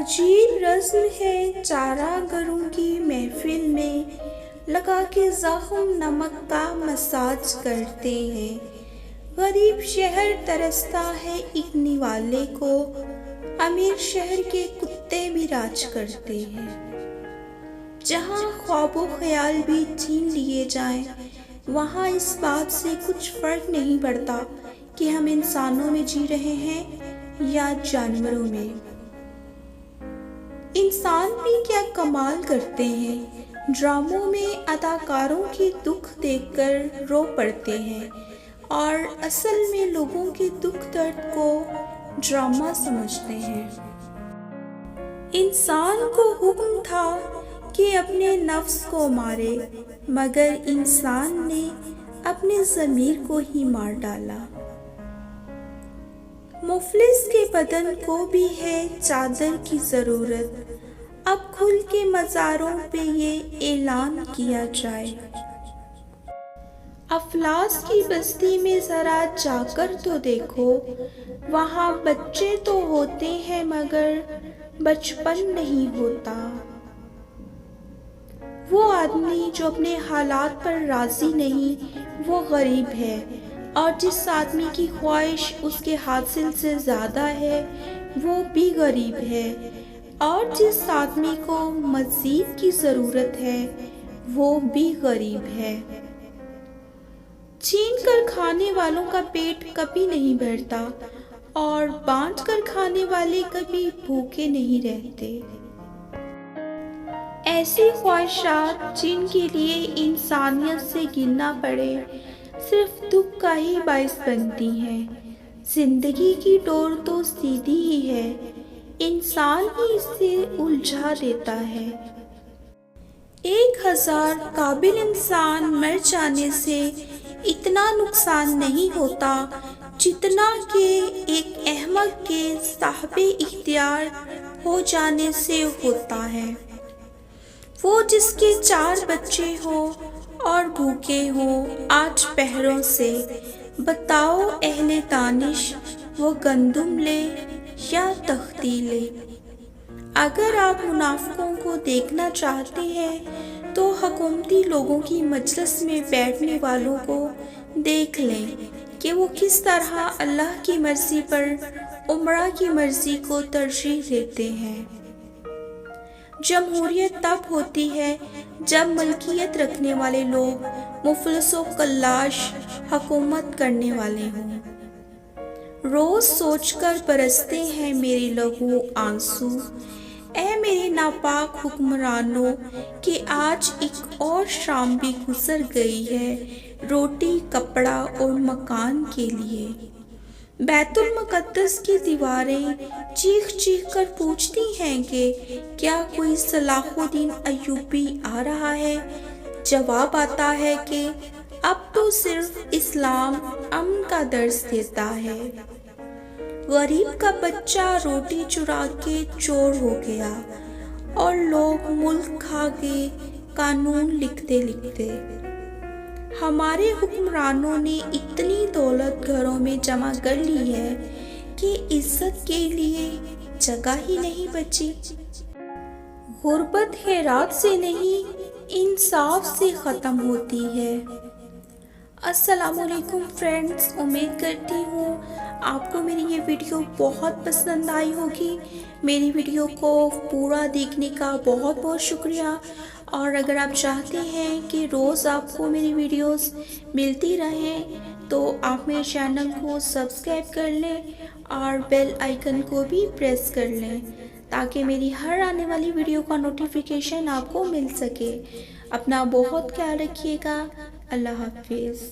عجیب رسم ہے چارہ گروں کی محفل میں، لگا کے زخم نمک کا مساج کرتے ہیں۔ غریب شہر ترستا ہے ایک نوالے کو، امیر شہر کے کتے بھی راج کرتے ہیں۔ جہاں خواب و خیال بھی چھین لیے جائیں، وہاں اس بات سے کچھ فرق نہیں پڑتا کہ ہم انسانوں میں جی رہے ہیں یا جانوروں میں۔ انسان بھی کیا کمال کرتے ہیں، ڈراموں میں اداکاروں کے دکھ دیکھ کر رو پڑتے ہیں اور اصل میں لوگوں کے دکھ درد کو ڈرامہ سمجھتے ہیں۔ انسان کو حکم تھا کہ اپنے نفس کو مارے، مگر انسان نے اپنے ضمیر کو ہی مار ڈالا۔ مفلس کے بدن کو بھی ہے چادر کی ضرورت، اب کھل کے مزاروں پہ یہ اعلان کیا جائے۔ افلاس کی بستی میں ذرا جا کر تو دیکھو، وہاں بچے تو ہوتے ہیں مگر بچپن نہیں ہوتا۔ وہ آدمی جو اپنے حالات پر راضی نہیں، وہ غریب ہے، اور جس آدمی کی خواہش اس کے حاصل سے زیادہ ہے، وہ بھی غریب ہے، اور جس آدمی کو مزید کی ضرورت ہے، وہ بھی غریب ہے۔ چھین کر کھانے والوں کا پیٹ کبھی نہیں بھرتا، اور بانٹ کر کھانے والے کبھی بھوکے نہیں رہتے۔ ایسی خواہشات جن کے لیے انسانیت سے گرنا پڑے، صرف دکھ کا ہی باعث بنتی ہیں۔ زندگی کی ڈور تو سیدھی ہی ہے، انسان ہی اسے الجھا دیتا ہے۔ 1000 قابل انسان مر جانے سے اتنا نقصان نہیں ہوتا جتنا کہ ایک احمق کے صاحب اختیار ہو جانے سے ہوتا ہے۔ وہ جس کے 4 بچے ہوں اور بھوکے ہوں 8 پہروں سے، بتاؤ اہل دانش وہ گندم لے یا تختی لے؟ اگر آپ منافقوں کو دیکھنا چاہتے ہیں تو حکومتی لوگوں کی مجلس میں بیٹھنے والوں کو دیکھ لیں کہ وہ کس طرح اللہ کی مرضی پر امرا کی مرضی کو ترجیح دیتے ہیں۔ جمہوریت تب ہوتی ہے جب ملکیت رکھنے والے لوگ مفلس و قلاش حکومت کرنے والے ہوں۔ روز سوچ کر برستے ہیں میرے لہو آنسو، اے میرے ناپاک حکمرانوں، کہ آج ایک اور شام بھی گزر گئی ہے روٹی، کپڑا اور مکان کے لیے۔ بیت المقدس کی دیواریں چیخ چیخ کر پوچھتی ہیں کہ کیا کوئی صلاح الدین ایوبی آ رہا ہے؟ جواب آتا ہے کہ اب تو صرف اسلام امن کا درس دیتا ہے۔ غریب کا بچہ روٹی چرا کے چور ہو گیا، اور لوگ ملک کھا گئے قانون لکھتے لکھتے۔ ہمارے حکمرانوں نے اتنی دولت گھروں میں جمع کر لی ہے کہ عزت کے لیے جگہ ہی نہیں بچی۔ غربت خیرات سے نہیں، انصاف سے ختم ہوتی ہے۔ السلام علیکم فرینڈز، امید کرتی ہوں آپ کو میری یہ ویڈیو بہت پسند آئی ہوگی۔ میری ویڈیو کو پورا دیکھنے کا بہت بہت شکریہ، اور اگر آپ چاہتے ہیں کہ روز آپ کو میری ویڈیوز ملتی رہیں تو آپ میرے چینل کو سبسکرائب کر لیں اور بیل آئیکن کو بھی پریس کر لیں تاکہ میری ہر آنے والی ویڈیو کا نوٹیفیکیشن آپ کو مل سکے۔ اپنا بہت خیال رکھیے گا۔ اللہ حافظ۔